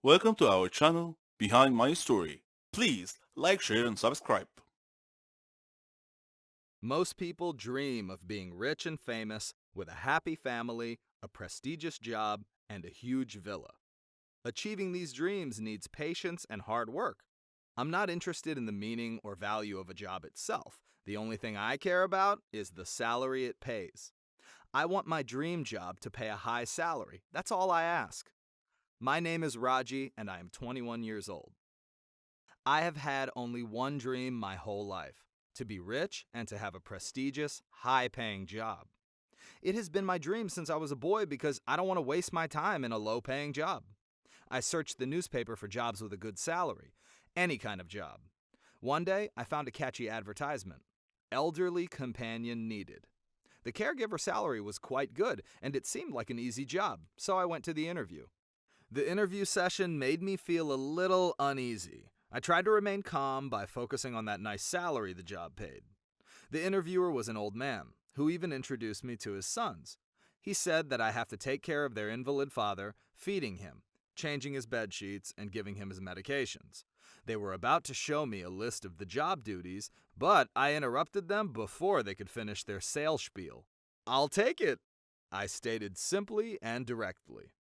Welcome to our channel, Behind My Story. Please like, share and subscribe. Most people dream of being rich and famous with a happy family, a prestigious job, and a huge villa. Achieving these dreams needs patience and hard work. I'm not interested in the meaning or value of a job itself. The only thing I care about is the salary it pays. I want my dream job to pay a high salary. That's all I ask. My name is Raji, and I am 21 years old. I have had only one dream my whole life: to be rich and to have a prestigious, high paying job. It has been my dream since I was a boy because I don't want to waste my time in a low paying job. I searched the newspaper for jobs with a good salary, any kind of job. One day, I found a catchy advertisement: elderly companion needed. The caregiver salary was quite good, and it seemed like an easy job, so I went to the interview. The interview session made me feel a little uneasy. I tried to remain calm by focusing on that nice salary the job paid. The interviewer was an old man, who even introduced me to his sons. He said that I have to take care of their invalid father, feeding him, changing his bed sheets, and giving him his medications. They were about to show me a list of the job duties, but I interrupted them before they could finish their sales spiel. "I'll take it," I stated simply and directly.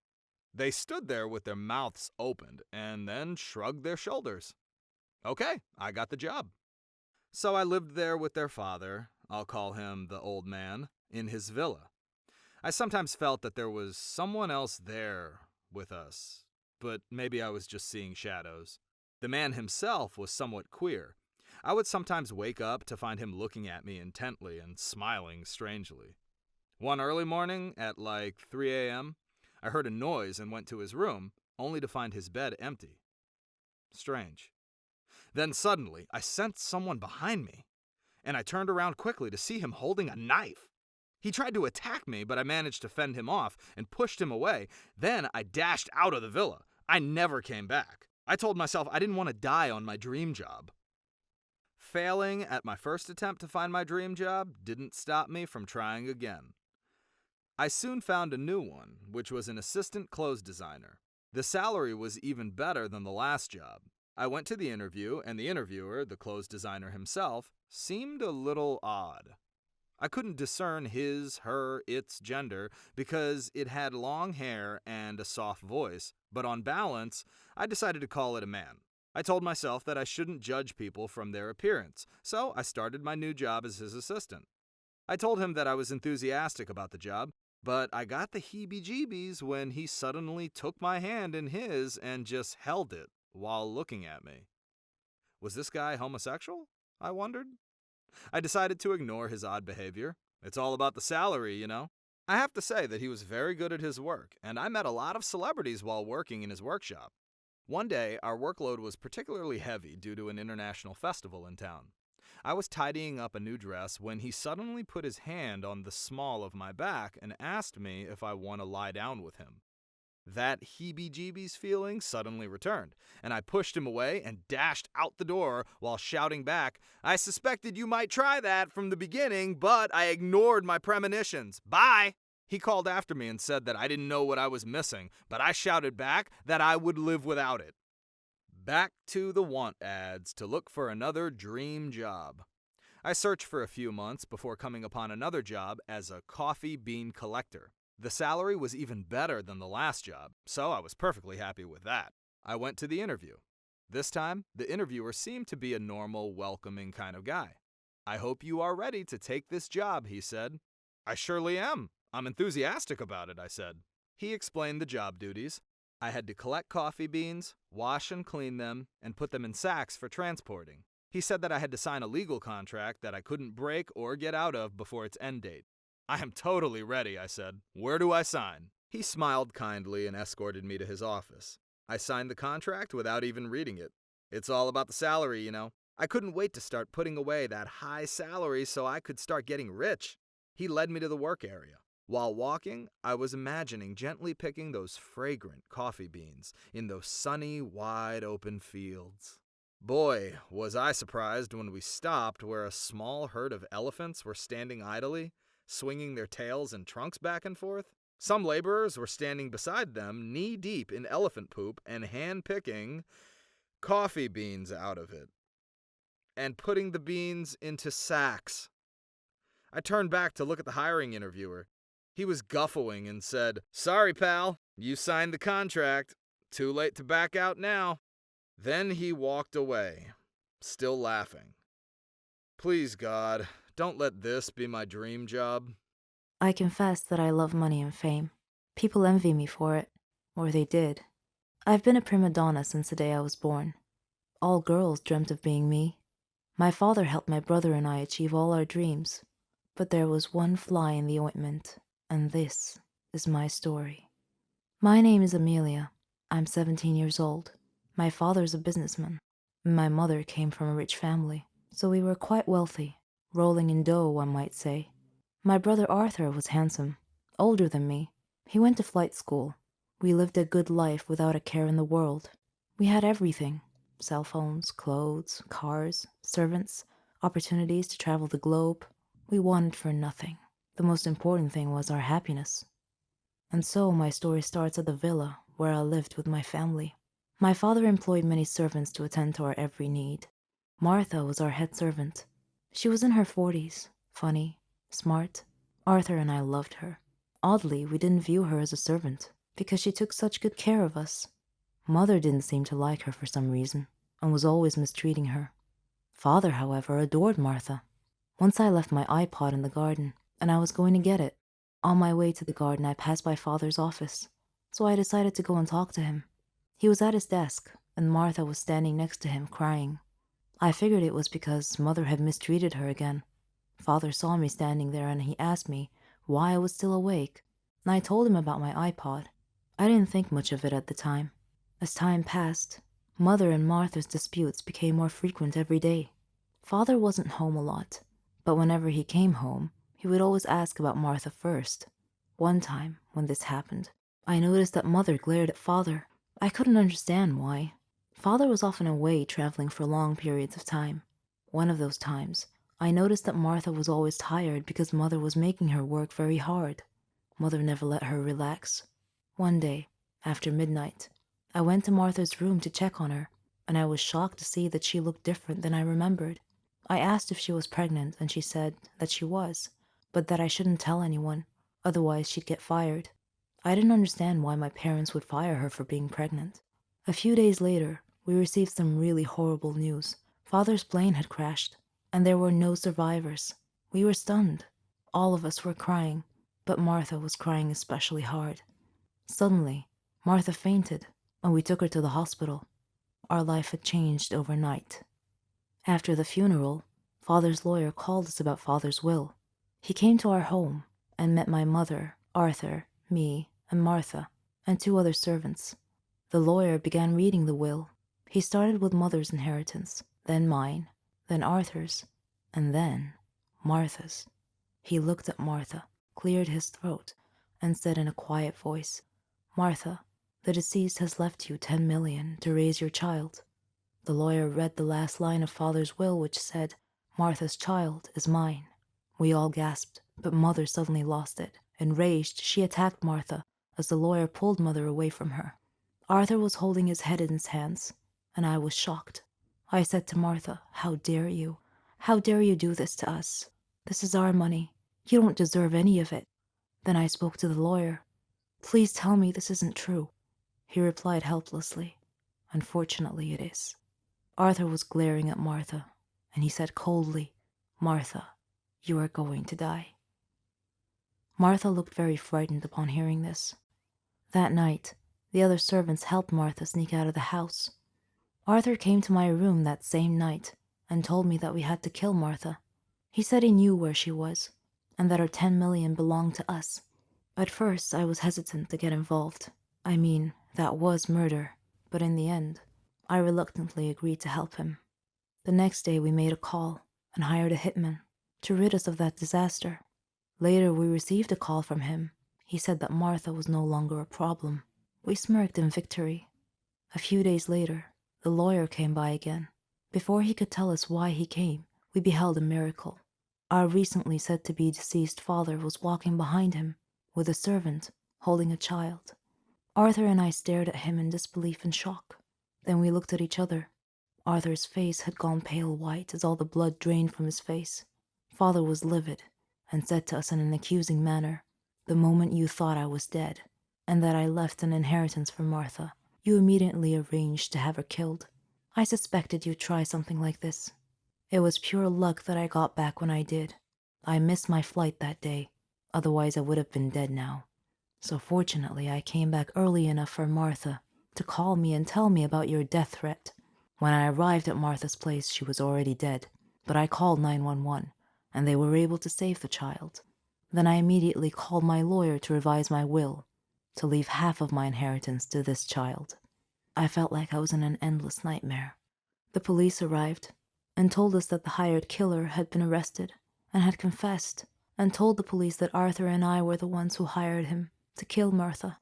They stood there with their mouths opened and then shrugged their shoulders. Okay, I got the job. So I lived there with their father, I'll call him the old man, in his villa. I sometimes felt that there was someone else there with us, but maybe I was just seeing shadows. The man himself was somewhat queer. I would sometimes wake up to find him looking at me intently and smiling strangely. One early morning at like 3 a.m., I heard a noise and went to his room, only to find his bed empty. Strange. Then suddenly, I sensed someone behind me, and I turned around quickly to see him holding a knife. He tried to attack me, but I managed to fend him off and pushed him away. Then I dashed out of the villa. I never came back. I told myself I didn't want to die on my dream job. Failing at my first attempt to find my dream job didn't stop me from trying again. I soon found a new one, which was an assistant clothes designer. The salary was even better than the last job. I went to the interview, and the interviewer, the clothes designer himself, seemed a little odd. I couldn't discern his, her, its gender because it had long hair and a soft voice, but on balance, I decided to call it a man. I told myself that I shouldn't judge people from their appearance, so I started my new job as his assistant. I told him that I was enthusiastic about the job, but I got the heebie-jeebies when he suddenly took my hand in his and just held it while looking at me. Was this guy homosexual? I wondered. I decided to ignore his odd behavior. It's all about the salary, you know. I have to say that he was very good at his work, and I met a lot of celebrities while working in his workshop. One day, our workload was particularly heavy due to an international festival in town. I was tidying up a new dress when he suddenly put his hand on the small of my back and asked me if I want to lie down with him. That heebie-jeebies feeling suddenly returned, and I pushed him away and dashed out the door while shouting back, "I suspected you might try that from the beginning, but I ignored my premonitions. Bye!" He called after me and said that I didn't know what I was missing, but I shouted back that I would live without it. Back to the want ads to look for another dream job. I searched for a few months before coming upon another job as a coffee bean collector. The salary was even better than the last job, so I was perfectly happy with that. I went to the interview. This time, the interviewer seemed to be a normal, welcoming kind of guy. "I hope you are ready to take this job," he said. "I surely am. I'm enthusiastic about it," I said. He explained the job duties. I had to collect coffee beans, wash and clean them, and put them in sacks for transporting. He said that I had to sign a legal contract that I couldn't break or get out of before its end date. "I am totally ready," I said. "Where do I sign?" He smiled kindly and escorted me to his office. I signed the contract without even reading it. It's all about the salary, you know. I couldn't wait to start putting away that high salary so I could start getting rich. He led me to the work area. While walking, I was imagining gently picking those fragrant coffee beans in those sunny, wide open fields. Boy, was I surprised when we stopped where a small herd of elephants were standing idly, swinging their tails and trunks back and forth. Some laborers were standing beside them, knee-deep in elephant poop and hand-picking coffee beans out of it, and putting the beans into sacks. I turned back to look at the hiring interviewer. He was guffawing and said, "Sorry, pal, you signed the contract. Too late to back out now." Then he walked away, still laughing. Please, God, don't let this be my dream job. I confess that I love money and fame. People envy me for it, or they did. I've been a prima donna since the day I was born. All girls dreamt of being me. My father helped my brother and I achieve all our dreams. But there was one fly in the ointment, and this is my story. My name is Amelia. I'm 17 years old. My father's a businessman. My mother came from a rich family, so we were quite wealthy, rolling in dough, one might say. My brother Arthur was handsome, older than me. He went to flight school. We lived a good life without a care in the world. We had everything: cell phones, clothes, cars, servants, opportunities to travel the globe. We wanted for nothing. The most important thing was our happiness. And so my story starts at the villa where I lived with my family. My father employed many servants to attend to our every need. Martha was our head servant. She was in her 40s, funny, smart. Arthur and I loved her. Oddly, we didn't view her as a servant because she took such good care of us. Mother didn't seem to like her for some reason and was always mistreating her. Father, however, adored Martha. Once I left my iPod in the garden, and I was going to get it. On my way to the garden, I passed by Father's office, so I decided to go and talk to him. He was at his desk, and Martha was standing next to him, crying. I figured it was because Mother had mistreated her again. Father saw me standing there, and he asked me why I was still awake, and I told him about my iPod. I didn't think much of it at the time. As time passed, Mother and Martha's disputes became more frequent every day. Father wasn't home a lot, but whenever he came home, he would always ask about Martha first. One time, when this happened, I noticed that Mother glared at Father. I couldn't understand why. Father was often away traveling for long periods of time. One of those times, I noticed that Martha was always tired because Mother was making her work very hard. Mother never let her relax. One day, after midnight, I went to Martha's room to check on her, and I was shocked to see that she looked different than I remembered. I asked if she was pregnant, and she said that she was, but that I shouldn't tell anyone, otherwise she'd get fired. I didn't understand why my parents would fire her for being pregnant. A few days later, we received some really horrible news. Father's plane had crashed, and there were no survivors. We were stunned. All of us were crying, but Martha was crying especially hard. Suddenly, Martha fainted, and we took her to the hospital. Our life had changed overnight. After the funeral, Father's lawyer called us about Father's will. He came to our home and met my mother, Arthur, me, and Martha, and 2 other servants. The lawyer began reading the will. He started with Mother's inheritance, then mine, then Arthur's, and then Martha's. He looked at Martha, cleared his throat, and said in a quiet voice, "Martha, the deceased has left you 10 million to raise your child." The lawyer read the last line of Father's will, which said, "Martha's child is mine." We all gasped, but Mother suddenly lost it. Enraged, she attacked Martha as the lawyer pulled Mother away from her. Arthur was holding his head in his hands, and I was shocked. I said to Martha, "How dare you? How dare you do this to us? This is our money. You don't deserve any of it." Then I spoke to the lawyer. "Please tell me this isn't true." He replied helplessly, "Unfortunately, it is." Arthur was glaring at Martha, and he said coldly, "Martha, you are going to die." Martha looked very frightened upon hearing this. That night, the other servants helped Martha sneak out of the house. Arthur came to my room that same night and told me that we had to kill Martha. He said he knew where she was, and that her 10 million belonged to us. At first, I was hesitant to get involved. I mean, that was murder, but in the end, I reluctantly agreed to help him. The next day we made a call and hired a hitman to rid us of that disaster. Later we received a call from him. He said that Martha was no longer a problem. We smirked in victory. A few days later, the lawyer came by again. Before he could tell us why he came, we beheld a miracle. Our recently said-to-be deceased father was walking behind him with a servant holding a child. Arthur and I stared at him in disbelief and shock. Then we looked at each other. Arthur's face had gone pale white as all the blood drained from his face. Father was livid and said to us in an accusing manner, "The moment you thought I was dead, and that I left an inheritance for Martha, you immediately arranged to have her killed. I suspected you'd try something like this. It was pure luck that I got back when I did. I missed my flight that day, otherwise I would have been dead now. So fortunately I came back early enough for Martha to call me and tell me about your death threat. When I arrived at Martha's place, she was already dead, but I called 911, and they were able to save the child. Then I immediately called my lawyer to revise my will, to leave half of my inheritance to this child. I felt like I was in an endless nightmare. The police arrived and told us that the hired killer had been arrested and had confessed, and told the police that Arthur and I were the ones who hired him to kill Martha.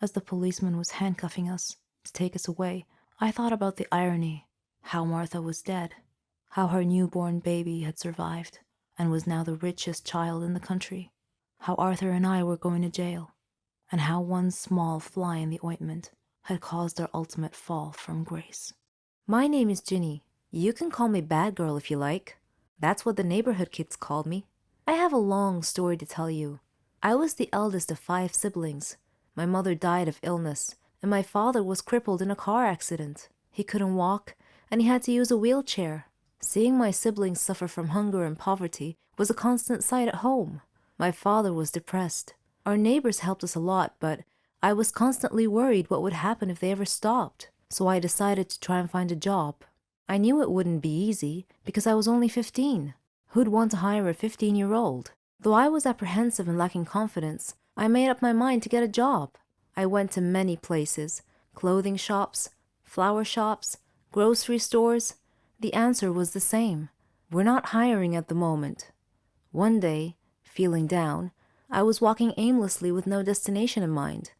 As the policeman was handcuffing us to take us away, I thought about the irony, how Martha was dead, how her newborn baby had survived and was now the richest child in the country, how Arthur and I were going to jail, and how one small fly in the ointment had caused our ultimate fall from grace. My name is Ginny. You can call me Bad Girl if you like. That's what the neighborhood kids called me. I have a long story to tell you. I was the eldest of 5 siblings. My mother died of illness, and my father was crippled in a car accident. He couldn't walk, and he had to use a wheelchair. Seeing my siblings suffer from hunger and poverty was a constant sight at home. My father was depressed. Our neighbors helped us a lot, but I was constantly worried what would happen if they ever stopped, so I decided to try and find a job. I knew it wouldn't be easy because I was only 15. Who'd want to hire a 15-year-old? Though I was apprehensive and lacking confidence, I made up my mind to get a job. I went to many places, clothing shops, flower shops, grocery stores. The answer was the same. We're not hiring at the moment. One day, feeling down, I was walking aimlessly with no destination in mind,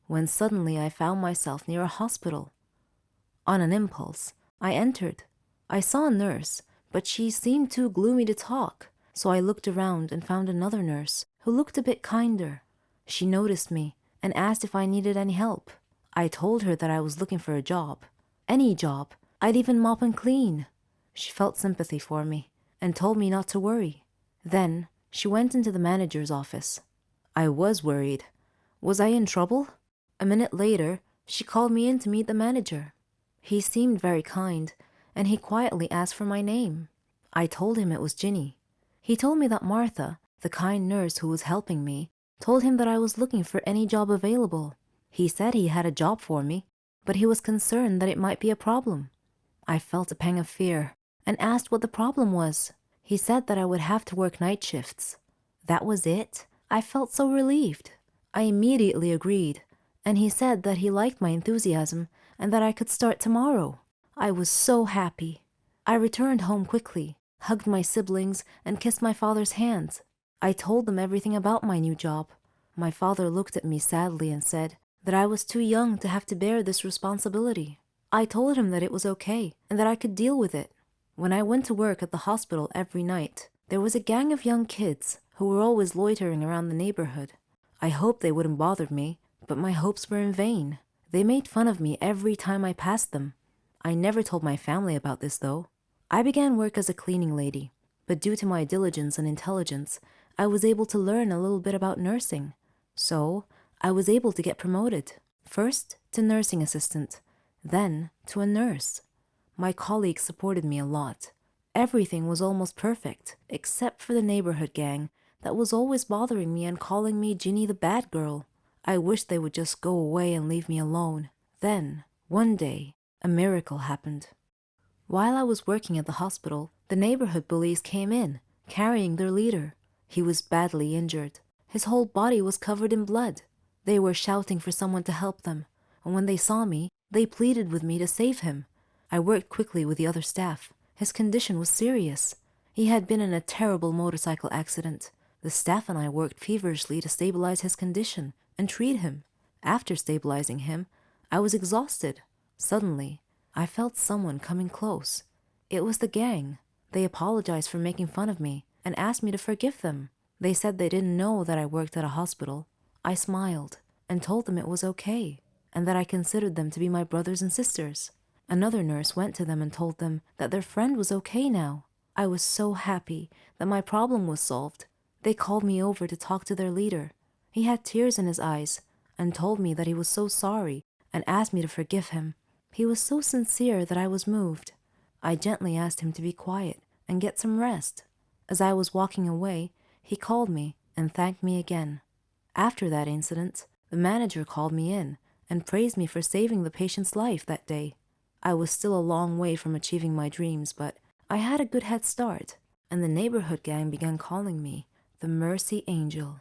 when suddenly I found myself near a hospital. On an impulse, I entered. I saw a nurse, but she seemed too gloomy to talk, so I looked around and found another nurse who looked a bit kinder. She noticed me and asked if I needed any help. I told her that I was looking for a job. Any job. I'd even mop and clean. She felt sympathy for me and told me not to worry. Then she went into the manager's office. I was worried. Was I in trouble? A minute later, she called me in to meet the manager. He seemed very kind, and he quietly asked for my name. I told him it was Ginny. He told me that Martha, the kind nurse who was helping me, told him that I was looking for any job available. He said he had a job for me, but he was concerned that it might be a problem. I felt a pang of fear and asked what the problem was. He said that I would have to work night shifts. That was it? I felt so relieved. I immediately agreed, and he said that he liked my enthusiasm and that I could start tomorrow. I was so happy. I returned home quickly, hugged my siblings, and kissed my father's hands. I told them everything about my new job. My father looked at me sadly and said that I was too young to have to bear this responsibility. I told him that it was okay and that I could deal with it. When I went to work at the hospital every night, there was a gang of young kids who were always loitering around the neighborhood. I hoped they wouldn't bother me, but my hopes were in vain. They made fun of me every time I passed them. I never told my family about this, though. I began work as a cleaning lady, but due to my diligence and intelligence, I was able to learn a little bit about nursing. So, I was able to get promoted, first to nursing assistant, then to a nurse. My colleagues supported me a lot. Everything was almost perfect, except for the neighborhood gang that was always bothering me and calling me Ginny the Bad Girl. I wished they would just go away and leave me alone. Then, one day, a miracle happened. While I was working at the hospital, the neighborhood bullies came in, carrying their leader. He was badly injured. His whole body was covered in blood. They were shouting for someone to help them, and when they saw me, they pleaded with me to save him. I worked quickly with the other staff. His condition was serious. He had been in a terrible motorcycle accident. The staff and I worked feverishly to stabilize his condition and treat him. After stabilizing him, I was exhausted. Suddenly, I felt someone coming close. It was the gang. They apologized for making fun of me and asked me to forgive them. They said they didn't know that I worked at a hospital. I smiled and told them it was okay, and that I considered them to be my brothers and sisters. Another nurse went to them and told them that their friend was okay now. I was so happy that my problem was solved. They called me over to talk to their leader. He had tears in his eyes and told me that he was so sorry and asked me to forgive him. He was so sincere that I was moved. I gently asked him to be quiet and get some rest. As I was walking away, he called me and thanked me again. After that incident, the manager called me in and praised me for saving the patient's life that day. I was still a long way from achieving my dreams, but I had a good head start, and the neighborhood gang began calling me the Mercy Angel.